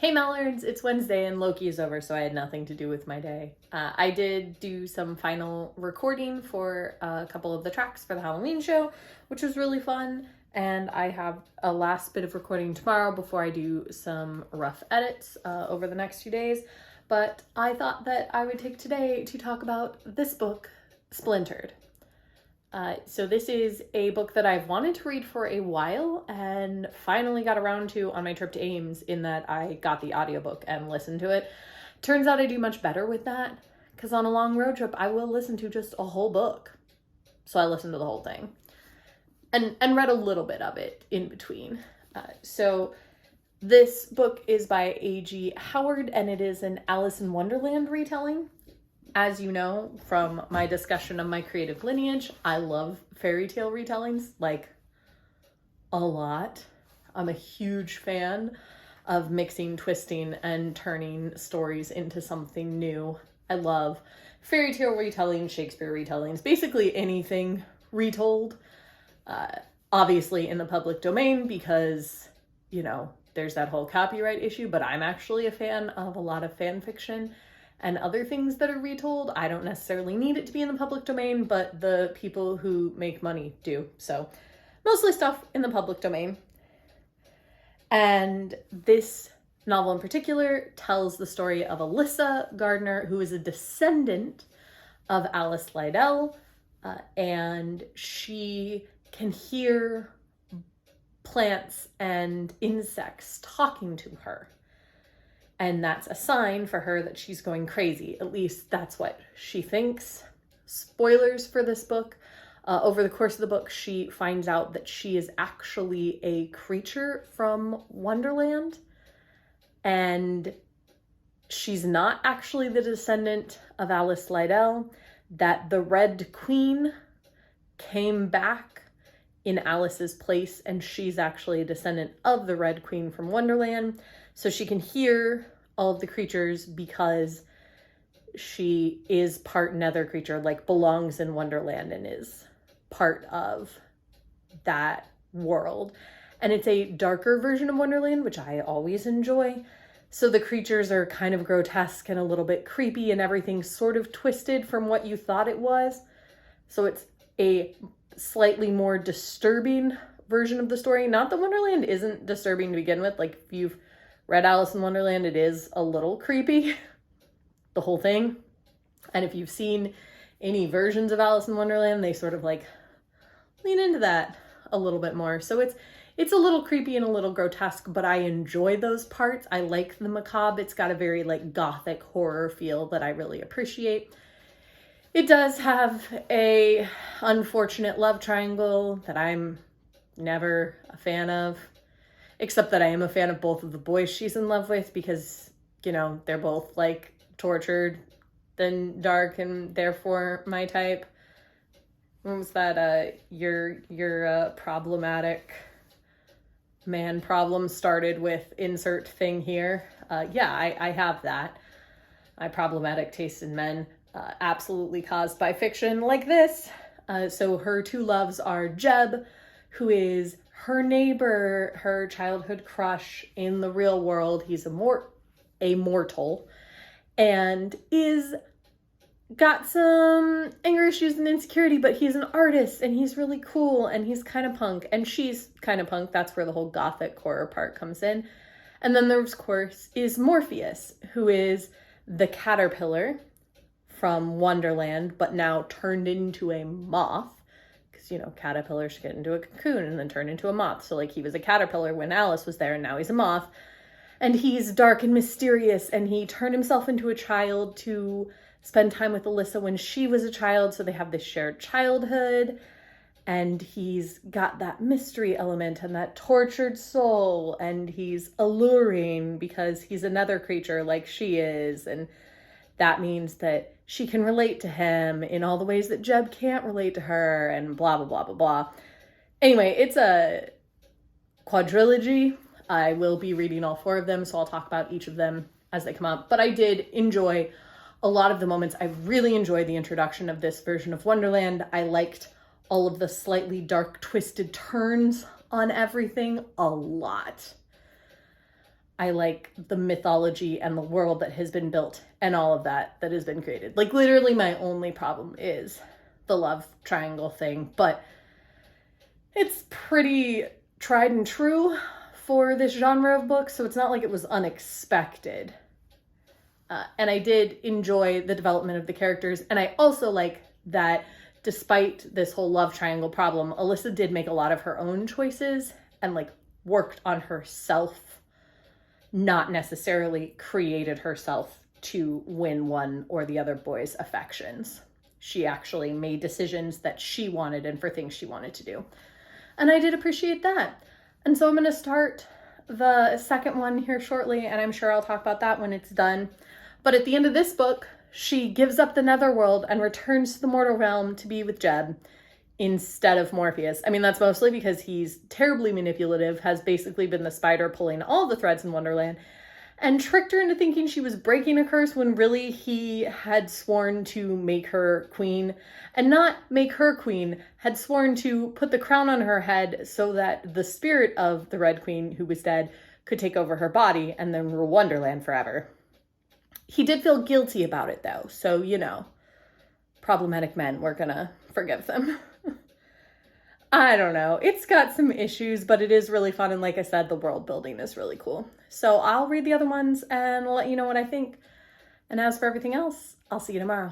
Hey Mallards, it's Wednesday and Loki is over, so I had nothing to do with my day. I did do some final recording for a couple of the tracks for the Halloween show, which was really fun. And I have a last bit of recording tomorrow before I do some rough edits over the next few days. But I thought that I would take today to talk about this book, Splintered. So this is a book that I've wanted to read for a while and finally got around to on my trip to Ames, in that I got the audiobook and listened to it. Turns out I do much better with that, because on a long road trip I will listen to just a whole book. So I listened to the whole thing and read a little bit of it in between. So this book is by A.G. Howard, and it is an Alice in Wonderland retelling. As you know from my discussion of my creative lineage, I love fairy tale retellings, like, a lot. I'm a huge fan of mixing, twisting, and turning stories into something new. I love fairy tale retellings, Shakespeare retellings, basically anything retold. Obviously in the public domain because, there's that whole copyright issue, but I'm actually a fan of a lot of fan fiction and other things that are retold. I don't necessarily need it to be in the public domain, but the people who make money do. So mostly stuff in the public domain. And this novel in particular tells the story of Alyssa Gardner, who is a descendant of Alice Liddell, and she can hear plants and insects talking to her. And that's a sign for her that she's going crazy. At least that's what she thinks. Spoilers for this book. Over the course of the book, she finds out that she is actually a creature from Wonderland. And she's not actually the descendant of Alice Liddell. That the Red Queen came back in Alice's place, and she's actually a descendant of the Red Queen from Wonderland. So she can hear all of the creatures because she is part nether creature, like belongs in Wonderland and is part of that world. And it's a darker version of Wonderland, which I always enjoy. So the creatures are kind of grotesque and a little bit creepy, and everything's sort of twisted from what you thought it was. So it's a slightly more disturbing version of the story. Not that Wonderland isn't disturbing to begin with. Like, if you've read Alice in Wonderland, it is a little creepy, the whole thing. And if you've seen any versions of Alice in Wonderland, they sort of like lean into that a little bit more. So it's a little creepy and a little grotesque, but I enjoy those parts. I like the macabre. It's got a very like gothic horror feel that I really appreciate. It does have a unfortunate love triangle that I'm never a fan of, except that I am a fan of both of the boys she's in love with because, they're both like tortured and dark and therefore my type. What was that? Your problematic man problem started with insert thing here. I have that. My problematic taste in men. Absolutely caused by fiction like this. So her two loves are Jeb, who is her neighbor, her childhood crush in the real world. He's a mortal and is got some anger issues and insecurity, but he's an artist and he's really cool and he's kind of punk and she's kind of punk. That's where the whole gothic horror part comes in. And then there, of course, is Morpheus, who is the caterpillar from Wonderland, but now turned into a moth. Because, caterpillars get into a cocoon and then turn into a moth. So, he was a caterpillar when Alice was there, and now he's a moth. And he's dark and mysterious, and he turned himself into a child to spend time with Alyssa when she was a child, so they have this shared childhood. And he's got that mystery element and that tortured soul, and he's alluring because he's another creature like she is, and that means that she can relate to him in all the ways that Jeb can't relate to her, and blah, blah, blah, blah, blah. Anyway, it's a quadrilogy. I will be reading all 4 of them, so I'll talk about each of them as they come up. But I did enjoy a lot of the moments. I really enjoyed the introduction of this version of Wonderland. I liked all of the slightly dark, twisted turns on everything a lot. I like the mythology and the world that has been built and all of that has been created. Like, literally my only problem is the love triangle thing, but it's pretty tried and true for this genre of books, so it's not like it was unexpected. And I did enjoy the development of the characters, and I also like that despite this whole love triangle problem, Alyssa did make a lot of her own choices and like worked on herself, not necessarily created herself to win one or the other boy's affections. She actually made decisions that she wanted and for things she wanted to do. And I did appreciate that. And so I'm going to start the second one here shortly, and I'm sure I'll talk about that when it's done. But at the end of this book, she gives up the netherworld and returns to the mortal realm to be with Jeb instead of Morpheus. I mean, that's mostly because he's terribly manipulative, has basically been the spider pulling all the threads in Wonderland, and tricked her into thinking she was breaking a curse when really he had sworn to make her queen, and not make her queen, had sworn to put the crown on her head so that the spirit of the Red Queen, who was dead, could take over her body and then rule Wonderland forever. He did feel guilty about it though, so, you know, problematic men, we're gonna forgive them. I don't know. It's got some issues, but it is really fun. And like I said, the world building is really cool. So I'll read the other ones and let you know what I think. And as for everything else, I'll see you tomorrow.